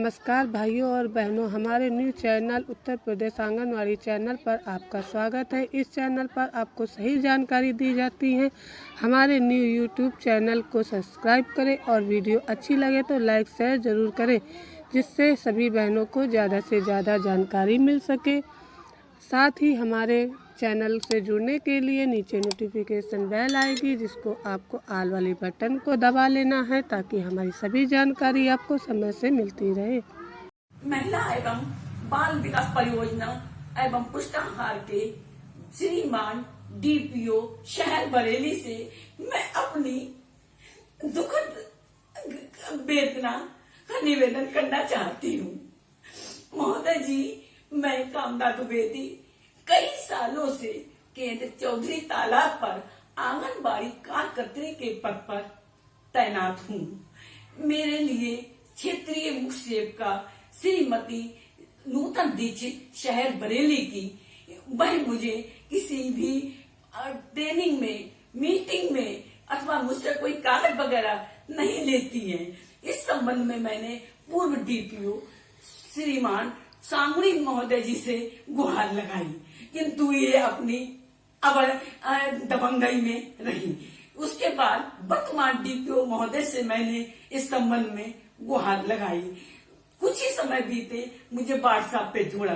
नमस्कार भाइयों और बहनों, हमारे new channel Uttar Pradesh anganwadi channel पर आपका स्वागत है। इस चैनल पर आपको सही जानकारी दी जाती है। हमारे न्यू यूट्यूब चैनल को सब्सक्राइब करें और वीडियो अच्छी लगे तो लाइक शेयर ज़रूर करें, जिससे सभी बहनों को ज़्यादा से ज़्यादा जानकारी मिल सके। साथ ही हमारे चैनल से जुड़ने के लिए नीचे नोटिफिकेशन बेल आएगी, जिसको आपको ऑल वाली बटन को दबा लेना है ताकि हमारी सभी जानकारी आपको समय से मिलती रहे। महिला एवं बाल विकास परियोजना एवं पुष्टाहार के श्रीमान डीपीओ शहर बरेली से मैं अपनी दुखद वेदना का निवेदन करना चाहती हूँ। महोदय जी, मैं कामना द्विवेदी कई सालों से केंद्र चौधरी तालाब पर आंगनबाड़ी कार्यकर्त्री के पद पर तैनात हूँ। मेरे लिए क्षेत्रीय मुख्य सेविका श्रीमती नूतन दीक्षित शहर बरेली की वह मुझे किसी भी ट्रेनिंग में, मीटिंग में अथवा मुझसे कोई कागज वगैरह नहीं लेती है। इस संबंध में मैंने पूर्व डीपीओ श्रीमान सांगुड़ी महोदय जी से गुहार लगाई, किंतु ये अपनी दबंगई में रही। उसके बाद वर्तमान डीपीओ महोदय से मैंने इस संबंध में गुहार लगाई। कुछ ही समय बीते मुझे व्हाट्सएप पे जोड़ा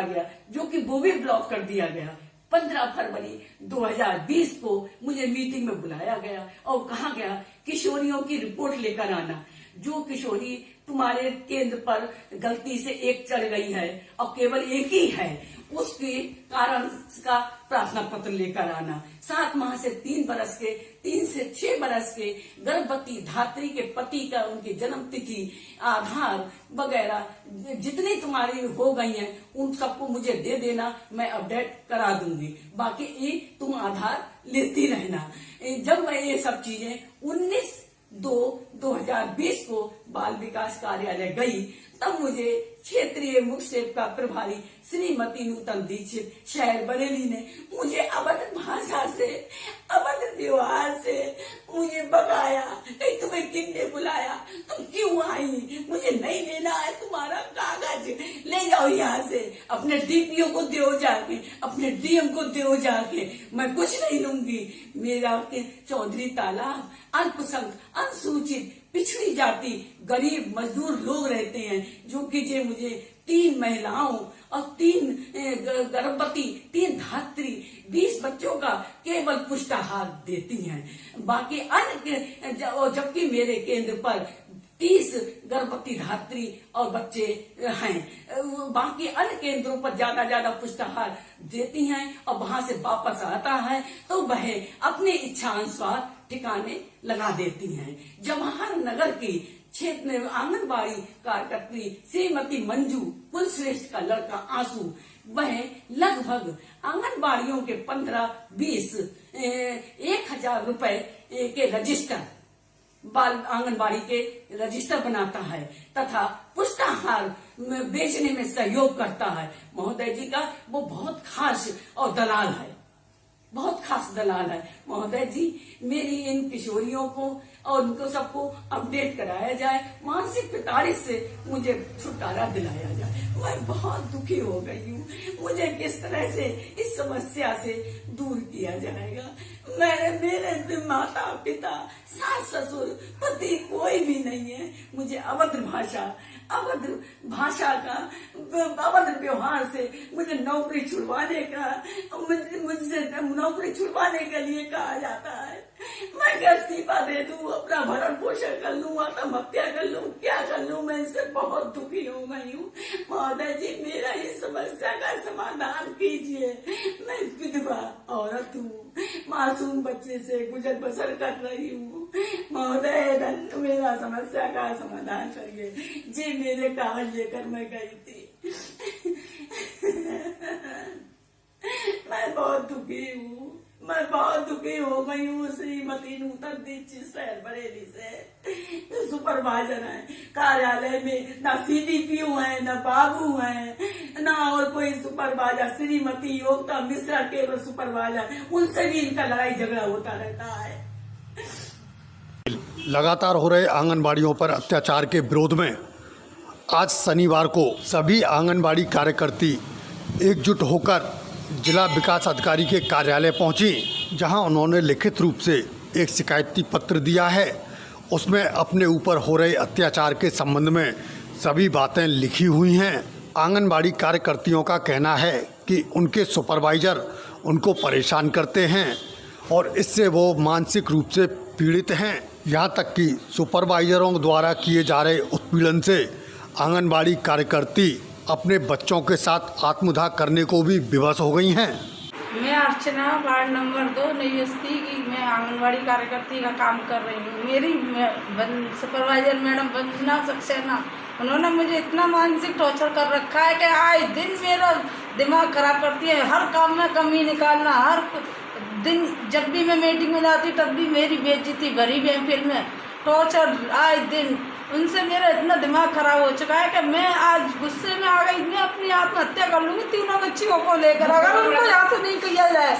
गया, जो कि वो भी ब्लॉक कर दिया गया। 15 फरवरी 2020 को मुझे मीटिंग में बुलाया गया और कहा गया किशोरियों की रिपोर्ट लेकर आना। जो किशोरी तुम्हारे केंद्र पर गलती से एक चढ़ गई है और केवल एक ही है, उसके कारण का प्रार्थना पत्र लेकर आना। 7 माह से 3 बरस के, 3 से 6 बरस के गर्भवती धात्री के पति का, उनकी जन्म तिथि, आधार वगैरह जितनी तुम्हारी हो गई हैं उन सबको मुझे दे देना, मैं अपडेट करा दूंगी। बाकी ये तुम आधार लेती रहना। जब मैं ये सब चीजें 19/2/2020 को बाल विकास कार्यालय गई, तब मुझे क्षेत्रीय मुख्य सेविका प्रभारी श्रीमती नूतन दीक्षित शहर बरेली ने मुझे अभद्र भाषा से, अभद्र व्यवहार से मुझे भगाया। कहीं तुम्हें किसने बुलाया, तुम क्यों आई, मुझे नहीं लेना है तुम्हारा कागज, ले जाओ यहाँ से, अपने डीपीओ को दो जाके, अपने डीएम को दो जाके, मैं कुछ नहीं लूंगी। मेरा के चौधरी तालाब अल्पसंख्यक, अनुसूचित, पिछड़ी जाति, गरीब मजदूर लोग रहते हैं, जो कि मुझे 3 महिलाओं और 3 गर्भवती, 3 धात्री, 20 बच्चों का केवल पुष्टाहार देती हैं। बाकी अन्य, जबकि मेरे केंद्र पर 30 गर्भवती धात्री और बच्चे हैं। बाकी अन्य केंद्रों पर ज्यादा पुष्टाहार देती हैं और वहां से वापस आता है तो वह अपने इच्छा अनुसार ठिकाने लगा देती हैं। जवाहर नगर की क्षेत्र में आंगनबाड़ी कार्यकर्त्री श्रीमती मंजू कुलश्रेष्ठ का लड़का आंसू, वह लगभग आंगनबाड़ियों के 15-20 1,000 रुपए के रजिस्टर, बाल आंगनबाड़ी के रजिस्टर बनाता है तथा पुष्टाहार बेचने में सहयोग करता है। महोदय जी का वो बहुत खास और दलाल है, बहुत खास दलाल है। महोदय जी, मेरी इन किशोरियों को और उनको सबको अपडेट कराया जाए, मानसिक पिटारी से मुझे छुटकारा दिलाया जाए। मैं बहुत दुखी हो गई हूँ, मुझे किस तरह से इस समस्या से दूर किया जाएगा। मेरे माता पिता, सास ससुर, पति कोई भी नहीं है। मुझे अभद्र भाषा का, अभद्र व्यवहार से मुझे नौकरी छुड़वाने का, मुझसे नौकरी छुड़वाने के लिए कहा जाता है। मैं क्या इस्तीफा दे दूं, अपना भरण पोषण कर लूं, आत्महत्या कर लूं, क्या कर लूं? मैं इससे बहुत दुखी हो गई हूँ। महोदय जी, मेरा इस समस्या का समाधान कीजिए। मैं विधवा औरत हूँ, मासूम बच्चे से गुजर बसर कर रही हूँ। महोदय, मेरा समस्या का समाधान करिए। जी, मेरे कागज लेकर मैं गई थी। मैं बहुत दुखी हूँ, मैं बहुत दुखी हो गई हूँ। श्रीमती नूतन दीक्षित शहर बरेली से सुपरवाइजर है कार्यालय में, ना सीडीपीओ है, ना बाबू है, ना और कोई सुपरवाइजर। श्रीमती योगिता मिश्रा केवल सुपरवाइजर, उनसे भी इनका लड़ाई झगड़ा होता रहता है। लगातार हो रहे आंगनबाड़ियों पर अत्याचार के विरोध में आज शनिवार को सभी आंगनबाड़ी कार्यकर्ती एकजुट होकर जिला विकास अधिकारी के कार्यालय पहुंची, जहां उन्होंने लिखित रूप से एक शिकायती पत्र दिया है। उसमें अपने ऊपर हो रहे अत्याचार के संबंध में सभी बातें लिखी हुई हैं। आंगनबाड़ी कार्यकर्तियों का कहना है कि उनके सुपरवाइज़र उनको परेशान करते हैं और इससे वो मानसिक रूप से पीड़ित हैं। यहाँ तक कि सुपरवाइज़रों द्वारा किए जा रहे उत्पीड़न से आंगनबाड़ी कार्यकर्ती अपने बच्चों के साथ आत्मदाह करने को भी विवश हो गई हैं। मैं अर्चना, वार्ड नंबर 2 नई बस्ती की मैं आंगनबाड़ी कार्यकर्ती का काम कर रही हूँ। मेरी सुपरवाइजर मैडम वंदना सक्सेना, उन्होंने मुझे इतना मानसिक टॉर्चर कर रखा है कि आए दिन मेरा दिमाग खराब करती है। हर काम में कमी निकालना, हर दिन जब भी मैं मीटिंग में जाती तब भी मेरी बेइज्जती भरी महफिल में टॉर्चर आए दिन। उनसे मेरा इतना दिमाग खराब हो चुका है कि मैं आज गुस्से में आ गई। मैं अपनी आत्महत्या कर लूँगी तीनों बच्चियों को लेकर, अगर उनको यहाँ से नहीं किया जाए।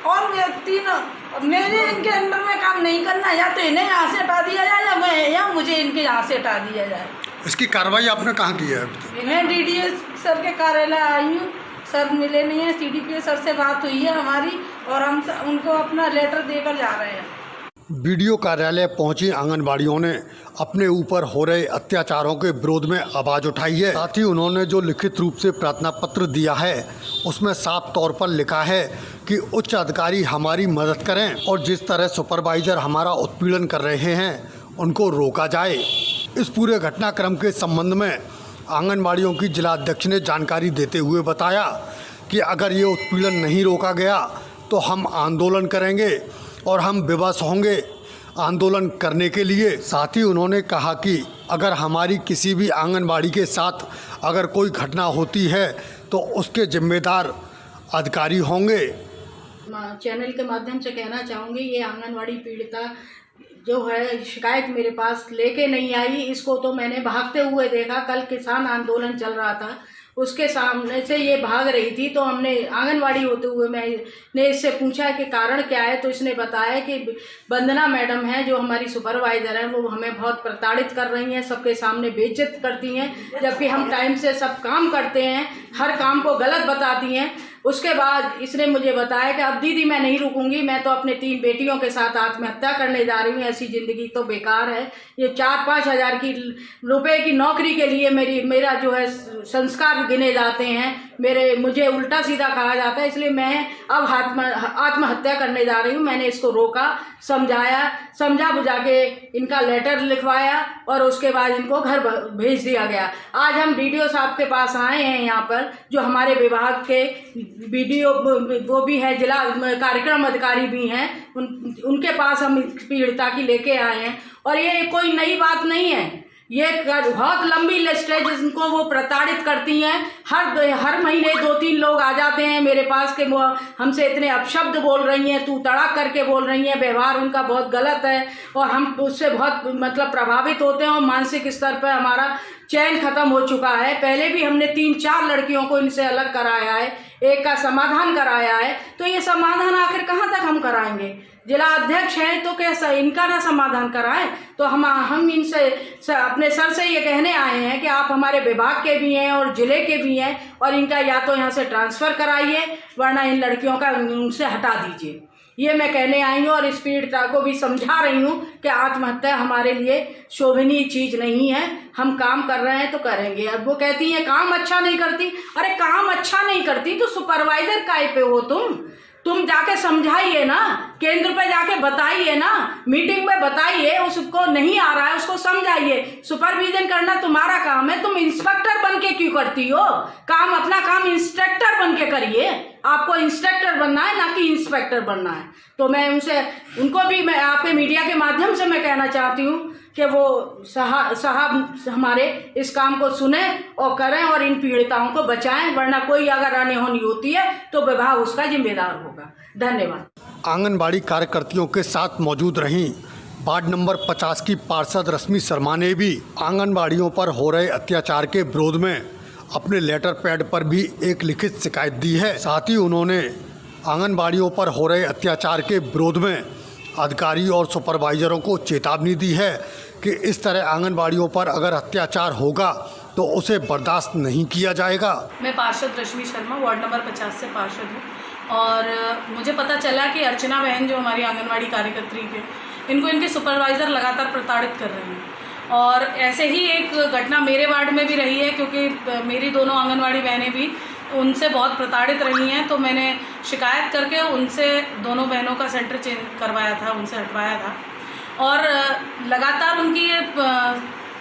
और मेरे इनके अंडर में काम नहीं करना, या तो इन्हें यहाँ से हटा दिया जाए या मुझे इनके यहाँ से हटा दिया जाए। इसकी कार्रवाई आपने कहाँ की है? मैं DDO सर के कार्यालय आई हूँ, सर मिले नहीं हैं। CDPO सर से बात हुई है हमारी और हम उनको अपना लेटर देकर जा रहे हैं। BDO कार्यालय पहुंची आंगनबाड़ियों ने अपने ऊपर हो रहे अत्याचारों के विरोध में आवाज़ उठाई है। साथ ही उन्होंने जो लिखित रूप से प्रार्थना पत्र दिया है उसमें साफ तौर पर लिखा है कि उच्च अधिकारी हमारी मदद करें और जिस तरह सुपरवाइज़र हमारा उत्पीड़न कर रहे हैं उनको रोका जाए। इस पूरे घटनाक्रम के संबंध में आंगनबाड़ियों की जिला अध्यक्ष ने जानकारी देते हुए बताया कि अगर ये उत्पीड़न नहीं रोका गया तो हम आंदोलन करेंगे और हम विवश होंगे आंदोलन करने के लिए। साथ ही उन्होंने कहा कि अगर हमारी किसी भी आंगनबाड़ी के साथ अगर कोई घटना होती है तो उसके जिम्मेदार अधिकारी होंगे। चैनल के माध्यम से कहना चाहूँगी, ये आंगनबाड़ी पीड़िता जो है शिकायत मेरे पास लेके नहीं आई, इसको तो मैंने भागते हुए देखा। कल किसान आंदोलन चल रहा था, उसके सामने से ये भाग रही थी, तो हमने आंगनबाड़ी होते हुए मैंने इससे पूछा कि कारण क्या है। तो इसने बताया कि वंदना मैडम हैं जो हमारी सुपरवाइज़र हैं, वो हमें बहुत प्रताड़ित कर रही हैं, सबके सामने बेइज्जत करती हैं, जबकि हम टाइम से सब काम करते हैं, हर काम को गलत बताती हैं। उसके बाद इसने मुझे बताया कि अब दीदी मैं नहीं रुकूंगी, मैं तो अपने 3 बेटियों के साथ आत्महत्या करने जा रही हूँ। ऐसी ज़िंदगी तो बेकार है। ये 4-5 हज़ार की रुपए की नौकरी के लिए मेरा जो है संस्कार गिने जाते हैं, मुझे उल्टा सीधा कहा जाता है, इसलिए मैं अब आत्महत्या करने जा रही हूँ। मैंने इसको रोका, समझा बुझा के इनका लेटर लिखवाया और उसके बाद इनको घर भेज दिया गया। आज हम DDO साहब के पास आए हैं यहाँ पर, जो हमारे विभाग के BDO वो भी है, जिला कार्यक्रम अधिकारी भी हैं, उनके पास हम पीड़िता की लेके आए हैं। और ये कोई नई बात नहीं है, ये बहुत लंबी लिस्ट है जिनको वो प्रताड़ित करती हैं। हर महीने 2-3 लोग आ जाते हैं मेरे पास के वो हमसे इतने अपशब्द बोल रही हैं, तू तड़ाक करके बोल रही हैं, व्यवहार उनका बहुत गलत है और हम उससे बहुत प्रभावित होते हैं और मानसिक स्तर पर हमारा चैन खत्म हो चुका है। पहले भी हमने 3-4 लड़कियों को इनसे अलग कराया है, एक का समाधान कराया है, तो ये समाधान आखिर कहाँ तक हम कराएंगे? जिला अध्यक्ष हैं तो कैसा इनका ना समाधान कराएं? तो हम इनसे अपने सर से ये कहने आए हैं कि आप हमारे विभाग के भी हैं और जिले के भी हैं और इनका या तो यहाँ से ट्रांसफ़र कराइए वरना इन लड़कियों का उनसे हटा दीजिए। ये मैं कहने आई हूँ और इस पीड़िता को भी समझा रही हूँ कि आत्महत्या हमारे लिए शोभनीय चीज़ नहीं है। हम काम कर रहे हैं तो करेंगे। अब वो कहती हैं काम अच्छा नहीं करती। अरे काम अच्छा नहीं करती तो सुपरवाइज़र काय पे हो तुम जाके समझाइए ना, केंद्र पे जाके बताइए ना, मीटिंग में बताइए, उसको नहीं आ रहा है उसको समझाइए। सुपरविजन करना तुम्हारा काम है, तुम इंस्पेक्टर बन के क्यों करती हो? अपना काम इंस्ट्रक्टर बन के करिए। आपको इंस्ट्रक्टर बनना है ना कि इंस्पेक्टर बनना है। तो मैं उनको भी मैं आपके मीडिया के माध्यम से मैं कहना चाहती हूँ कि वो साहब हमारे इस काम को सुने और करें और इन पीड़िताओं को बचाएं, वरना कोई अगर अनहोनी होती है तो विभाग उसका जिम्मेदार होगा। धन्यवाद। आंगनबाड़ी कार्यकर्तियों के साथ मौजूद रहीं वार्ड नंबर 50 की पार्षद रश्मि शर्मा ने भी आंगनबाड़ियों पर हो रहे अत्याचार के विरोध में अपने लेटर पैड पर भी एक लिखित शिकायत दी है। साथ ही उन्होंने आंगनबाड़ियों पर हो रहे अत्याचार के विरोध में अधिकारी और सुपरवाइजरों को चेतावनी दी है कि इस तरह आंगनबाड़ियों पर अगर अत्याचार होगा तो उसे बर्दाश्त नहीं किया जाएगा। मैं पार्षद रश्मि शर्मा वार्ड नंबर 50 से पार्षद हूँ और मुझे पता चला कि अर्चना बहन जो हमारी आंगनवाड़ी कार्यकर्त्री है, इनको इनके सुपरवाइज़र लगातार प्रताड़ित कर रहे हैं। और ऐसे ही एक घटना मेरे वार्ड में भी रही है, क्योंकि मेरी दोनों आंगनवाड़ी बहनें भी उनसे बहुत प्रताड़ित रही हैं। तो मैंने शिकायत करके उनसे दोनों बहनों का सेंटर चेंज करवाया था, उनसे हटवाया था। और लगातार उनकी ये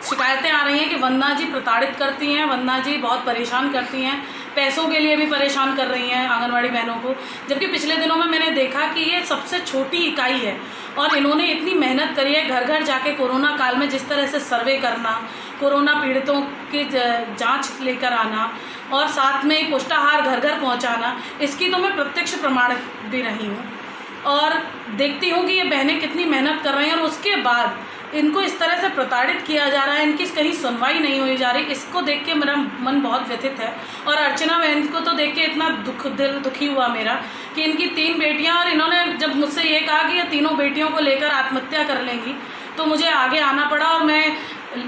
शिकायतें आ रही हैं कि वंदना जी प्रताड़ित करती हैं, वंदना जी बहुत परेशान करती हैं, पैसों के लिए भी परेशान कर रही हैं आंगनवाड़ी बहनों को। जबकि पिछले दिनों में मैंने देखा कि ये सबसे छोटी इकाई है और इन्होंने इतनी मेहनत करी है, घर घर जाके कोरोना काल में जिस तरह से सर्वे करना, कोरोना पीड़ितों की जांच लेकर आना और साथ में ही पुष्टाहार घर घर पहुंचाना, इसकी तो मैं प्रत्यक्ष प्रमाण भी रही हूँ और देखती हूँ कि ये बहनें कितनी मेहनत कर रही हैं और उसके बाद इनको इस तरह से प्रताड़ित किया जा रहा है, इनकी कहीं सुनवाई नहीं हुई जा रही। इसको देख के मेरा मन बहुत व्यथित है। और अर्चना बहन को तो देख के इतना दिल दुखी हुआ मेरा कि इनकी 3 बेटियां, और इन्होंने जब मुझसे ये कहा कि ये तीनों बेटियों को लेकर आत्महत्या कर लेंगी तो मुझे आगे आना पड़ा और मैं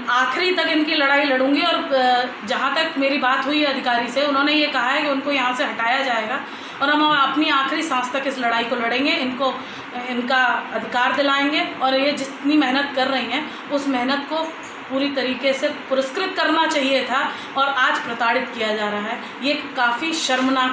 आखिरी तक इनकी लड़ाई लड़ूंगी। और जहाँ तक मेरी बात हुई अधिकारी से, उन्होंने ये कहा है कि उनको यहाँ से हटाया जाएगा और हम अपनी आखिरी सांस तक इस लड़ाई को लड़ेंगे, इनको इनका अधिकार दिलाएंगे और ये जितनी मेहनत कर रही हैं उस मेहनत को पूरी तरीके से पुरस्कृत करना चाहिए था और आज प्रताड़ित किया जा रहा है। ये काफ़ी शर्मनाक